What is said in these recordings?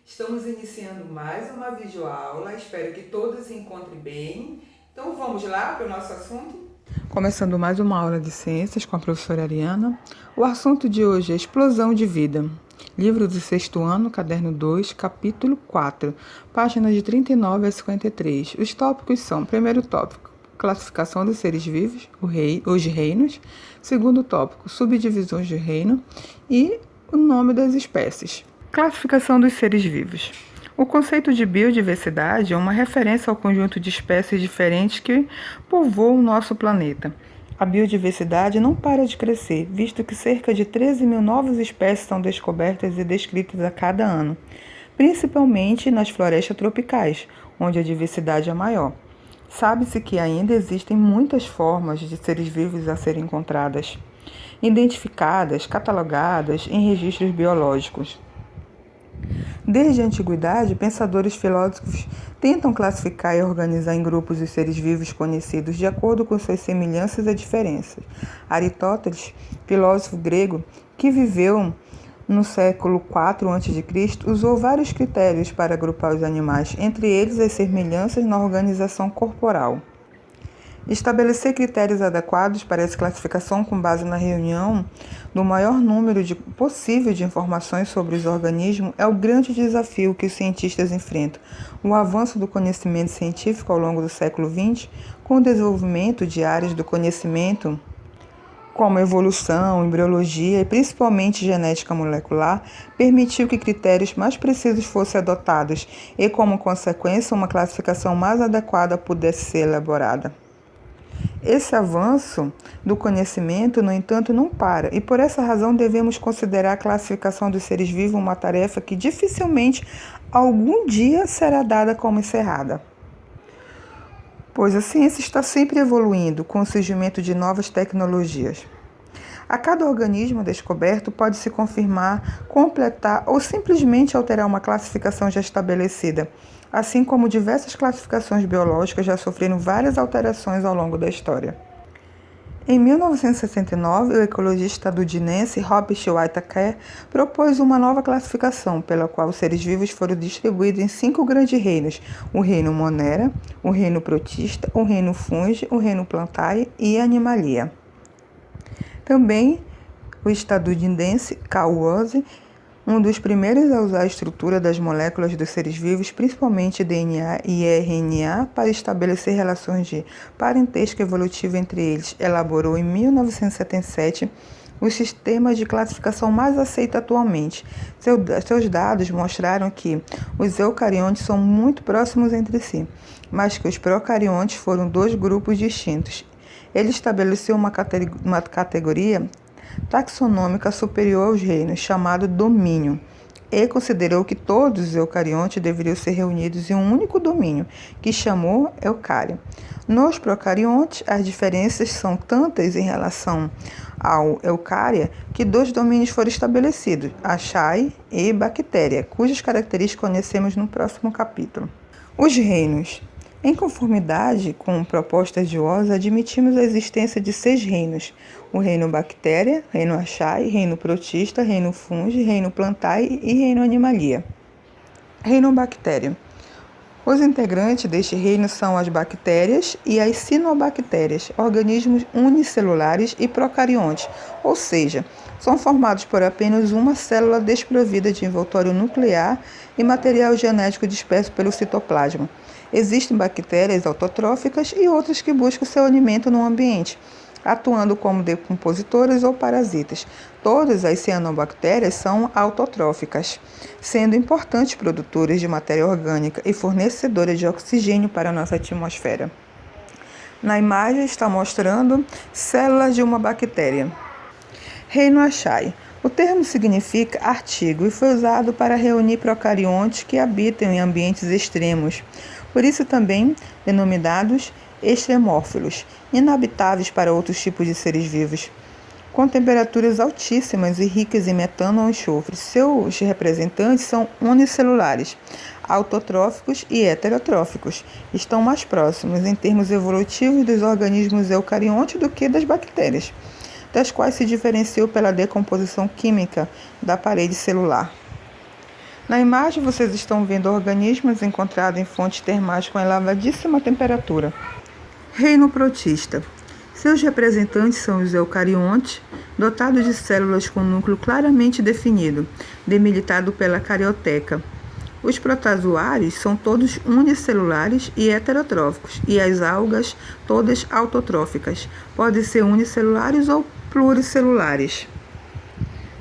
Estamos iniciando mais uma videoaula, espero que todos se encontrem bem. Então vamos lá para o nosso assunto? Começando mais uma aula de ciências com a professora Ariana. O assunto de hoje é explosão de vida. Livro do sexto ano, caderno 2, capítulo 4, páginas de 39 a 53. Os tópicos são: primeiro tópico, classificação dos seres vivos, os reinos. Segundo tópico, subdivisões de reino e o nome das espécies. Classificação dos seres vivos. O conceito de biodiversidade é uma referência ao conjunto de espécies diferentes que povoam o nosso planeta. A biodiversidade não para de crescer, visto que cerca de 13 mil novas espécies são descobertas e descritas a cada ano, principalmente nas florestas tropicais, onde a diversidade é maior. Sabe-se que ainda existem muitas formas de seres vivos a serem encontradas, identificadas, catalogadas em registros biológicos. Desde a antiguidade, pensadores filósofos tentam classificar e organizar em grupos os seres vivos conhecidos de acordo com suas semelhanças e diferenças. Aristóteles, filósofo grego que viveu no século IV a.C., usou vários critérios para agrupar os animais, entre eles as semelhanças na organização corporal. Estabelecer critérios adequados para essa classificação com base na reunião do maior número possível de informações sobre os organismos é o grande desafio que os cientistas enfrentam. O avanço do conhecimento científico ao longo do século XX, com o desenvolvimento de áreas do conhecimento como evolução, embriologia e principalmente genética molecular, permitiu que critérios mais precisos fossem adotados e, como consequência, uma classificação mais adequada pudesse ser elaborada. Esse avanço do conhecimento, no entanto, não para, e por essa razão devemos considerar a classificação dos seres vivos uma tarefa que dificilmente algum dia será dada como encerrada. Pois a ciência está sempre evoluindo com o surgimento de novas tecnologias. A cada organismo descoberto pode-se confirmar, completar ou simplesmente alterar uma classificação já estabelecida, assim como diversas classificações biológicas já sofreram várias alterações ao longo da história. Em 1969, o ecologista estadunidense Robert Whittaker propôs uma nova classificação, pela qual os seres vivos foram distribuídos em 5 grandes reinos: o reino Monera, o reino Protista, o reino Fungi, o reino Plantae e Animalia. Também o estadunidense Carl Woese, um dos primeiros a usar a estrutura das moléculas dos seres vivos, principalmente DNA e RNA, para estabelecer relações de parentesco evolutivo entre eles, elaborou em 1977 o sistema de classificação mais aceito atualmente. Seus dados mostraram que os eucariontes são muito próximos entre si, mas que os procariontes foram 2 grupos distintos. Ele estabeleceu uma categoria taxonômica superior aos reinos, chamado domínio, e considerou que todos os eucariontes deveriam ser reunidos em um único domínio, que chamou eucária. Nos procariontes, as diferenças são tantas em relação ao eucária que 2 domínios foram estabelecidos, Archaea e bactéria, cujas características conhecemos no próximo capítulo. Os reinos. Em conformidade com propostas de Woese, admitimos a existência de 6 reinos: o reino Bactéria, reino Archaea, reino Protista, reino Fungi, reino Plantae e reino Animalia. Reino Bactéria. Os integrantes deste reino são as bactérias e as cianobactérias, organismos unicelulares e procariontes, ou seja, são formados por apenas uma célula desprovida de envoltório nuclear e material genético disperso pelo citoplasma. Existem bactérias autotróficas e outras que buscam seu alimento no ambiente, atuando como decompositoras ou parasitas. Todas as cianobactérias são autotróficas, sendo importantes produtoras de matéria orgânica e fornecedoras de oxigênio para a nossa atmosfera. Na imagem está mostrando células de uma bactéria. Reino Archaea. O termo significa artigo e foi usado para reunir procariontes que habitam em ambientes extremos, por isso também denominados extremófilos, inabitáveis para outros tipos de seres vivos, com temperaturas altíssimas e ricas em metano ou enxofre. Seus representantes são unicelulares, autotróficos e heterotróficos. Estão mais próximos em termos evolutivos dos organismos eucariontes do que das bactérias, das quais se diferenciou pela decomposição química da parede celular. Na imagem, vocês estão vendo organismos encontrados em fontes termais com elevadíssima temperatura. Reino protista. Seus representantes são os eucariontes, dotados de células com núcleo claramente definido, demilitado pela carioteca. Os protozoários são todos unicelulares e heterotróficos, e as algas todas autotróficas. Podem ser unicelulares ou pluricelulares.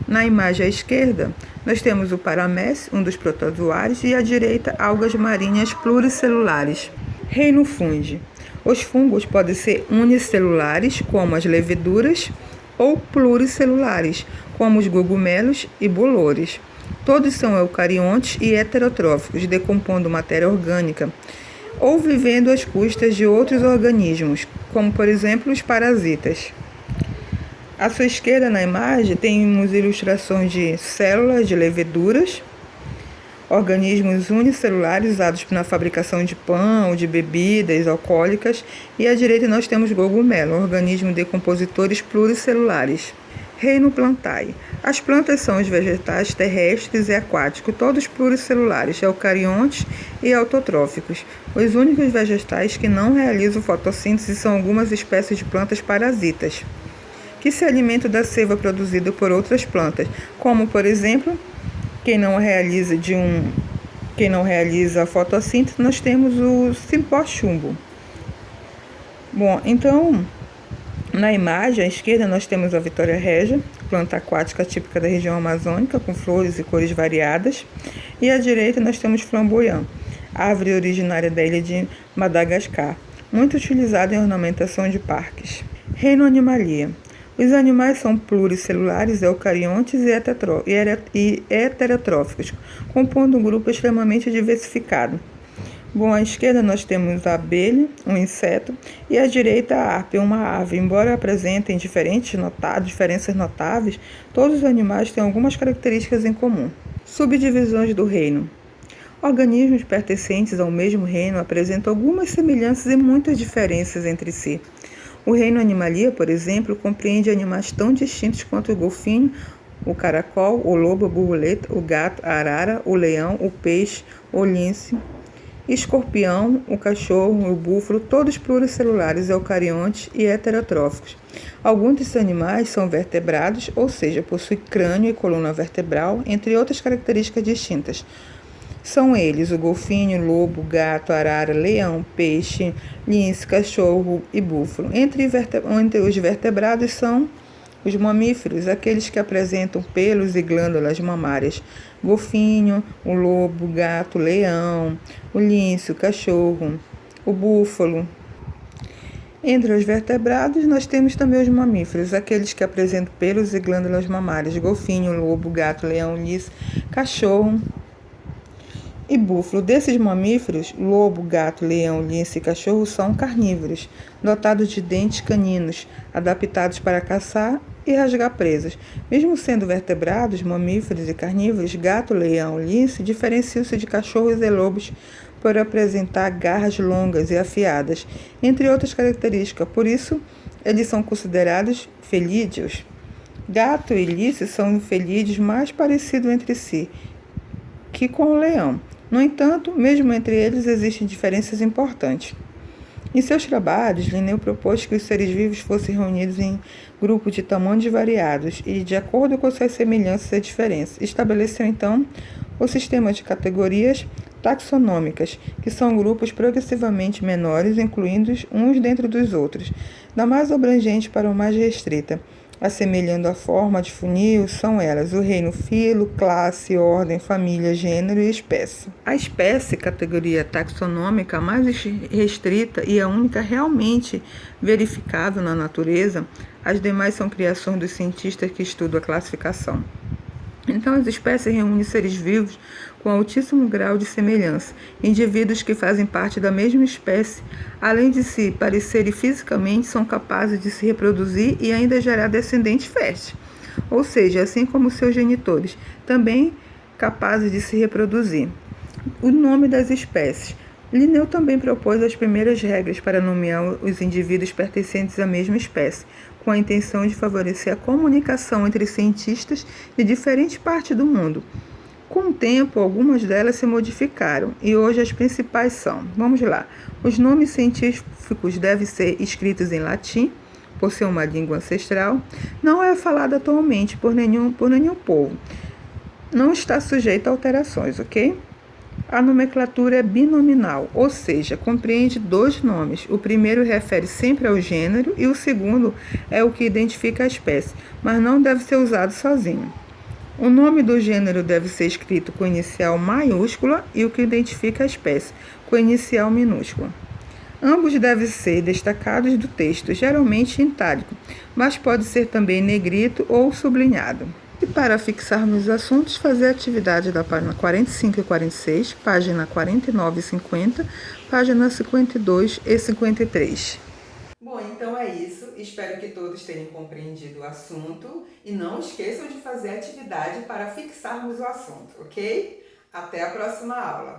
Na imagem à esquerda, nós temos o paramés, um dos protozoários, e à direita, algas marinhas pluricelulares. Reino fungi. Os fungos podem ser unicelulares, como as leveduras, ou pluricelulares, como os cogumelos e bolores. Todos são eucariontes e heterotróficos, decompondo matéria orgânica, ou vivendo às custas de outros organismos, como, por exemplo, os parasitas. À sua esquerda na imagem temos ilustrações de células de leveduras, organismos unicelulares usados na fabricação de pão, de bebidas alcoólicas, e à direita nós temos cogumelo, organismos decompositores pluricelulares. Reino plantae. As plantas são os vegetais terrestres e aquáticos, todos pluricelulares, eucariontes e autotróficos. Os únicos vegetais que não realizam fotossíntese são algumas espécies de plantas parasitas, que se alimentam da seiva produzida por outras plantas, como, por exemplo, quem não realiza a fotossíntese, nós temos o cipó-chumbo. Bom, então, na imagem à esquerda nós temos a Vitória regia, planta aquática típica da região amazônica, com flores e cores variadas. E à direita nós temos flamboyant, árvore originária da ilha de Madagascar, muito utilizada em ornamentação de parques. Reino animalia. Os animais são pluricelulares, eucariontes e heterotróficos, compondo um grupo extremamente diversificado. Bom, à esquerda nós temos a abelha, um inseto, e à direita a harpa, uma ave. Embora apresentem diferenças notáveis, todos os animais têm algumas características em comum. Subdivisões do reino. Organismos pertencentes ao mesmo reino apresentam algumas semelhanças e muitas diferenças entre si. O reino animalia, por exemplo, compreende animais tão distintos quanto o golfinho, o caracol, o lobo, a borboleta, o gato, a arara, o leão, o peixe, o lince, escorpião, o cachorro, o búfalo, todos pluricelulares, eucariontes e heterotróficos. Alguns desses animais são vertebrados, ou seja, possuem crânio e coluna vertebral, entre outras características distintas. São eles o golfinho, lobo, gato, arara, leão, peixe, lince, cachorro e búfalo. Entre os vertebrados são os mamíferos, aqueles que apresentam pelos e glândulas mamárias. Golfinho, o lobo, gato, leão, o lince, o cachorro, o búfalo. Entre os vertebrados nós temos também os mamíferos, aqueles que apresentam pelos e glândulas mamárias. Golfinho, lobo, gato, leão, lince, cachorro e búfalo. Desses mamíferos, lobo, gato, leão, lince e cachorro são carnívoros, dotados de dentes caninos, adaptados para caçar e rasgar presas. Mesmo sendo vertebrados, mamíferos e carnívoros, gato, leão, lince diferenciam-se de cachorros e lobos por apresentar garras longas e afiadas, entre outras características. Por isso, eles são considerados felídeos. Gato e lince são felídeos mais parecidos entre si que com o leão. No entanto, mesmo entre eles existem diferenças importantes. Em seus trabalhos, Linneu propôs que os seres vivos fossem reunidos em grupos de tamanhos variados e, de acordo com suas semelhanças e diferenças, estabeleceu então o sistema de categorias taxonômicas, que são grupos progressivamente menores, incluindo uns dentro dos outros, da mais abrangente para o mais restrita. Assemelhando a forma de funil, são elas o reino filo, classe, ordem, família, gênero e espécie. A espécie, categoria taxonômica mais restrita e a única realmente verificável na natureza, as demais são criações dos cientistas que estudam a classificação. Então, as espécies reúnem seres vivos com altíssimo grau de semelhança, indivíduos que fazem parte da mesma espécie, além de se parecerem fisicamente, são capazes de se reproduzir e ainda gerar descendentes férteis, ou seja, assim como seus genitores, também capazes de se reproduzir. O nome das espécies. Linneu também propôs as primeiras regras para nomear os indivíduos pertencentes à mesma espécie, com a intenção de favorecer a comunicação entre cientistas de diferentes partes do mundo, Com o tempo, algumas delas se modificaram e hoje as principais são, vamos lá, os nomes científicos devem ser escritos em latim, por ser uma língua ancestral, não é falada atualmente por nenhum povo, não está sujeita a alterações, ok? A nomenclatura é binominal, ou seja, compreende dois nomes. O primeiro refere sempre ao gênero e o segundo é o que identifica a espécie, mas não deve ser usado sozinho. O nome do gênero deve ser escrito com inicial maiúscula e o que identifica a espécie, com inicial minúscula. Ambos devem ser destacados do texto, geralmente em itálico, mas pode ser também negrito ou sublinhado. E para fixarmos os assuntos, fazer a atividade da página 45 e 46, página 49 e 50, página 52 e 53. Bom, então é isso. Espero que todos tenham compreendido o assunto e não esqueçam de fazer a atividade para fixarmos o assunto, ok? Até a próxima aula!